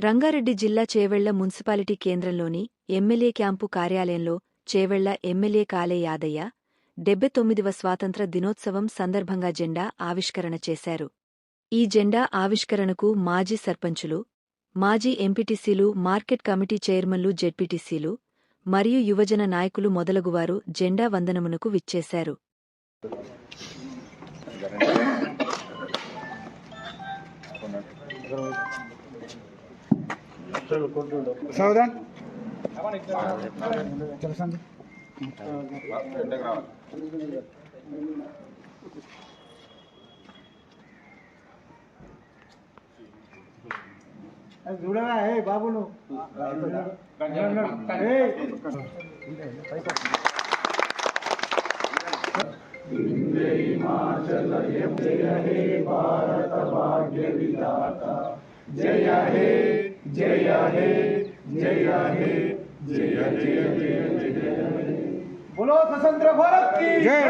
రంగారెడ్డి జిల్లా చేవెళ్ల మున్సిపాలిటీ కేంద్రంలోని MLA camp కార్యాలయంలో చేవెళ్ల ఎమ్మెల్యే కాలే యాదయ్య 79వ స్వాతంత్ర దినోత్సవం సందర్భంగా జెండా ఆవిష్కరణ చేశారు. ఈ జెండా ఆవిష్కరణకు మాజీ సర్పంచులు, మాజీ ఎంపీటీసీలు, మార్కెట్ కమిటీ చైర్మన్లు, జెడ్పీటీసీలు మరియు యువజన నాయకులు మొదలగువారు జెండా వందనమునకు విచ్చేశారు. सावधान जुड़ा है बाबू नो हिमाचल जय हे भारत भाग्य विधाता जय हे जय हे जय हे जय जय जय जय बोलो स्वतंत्र भारत की जय।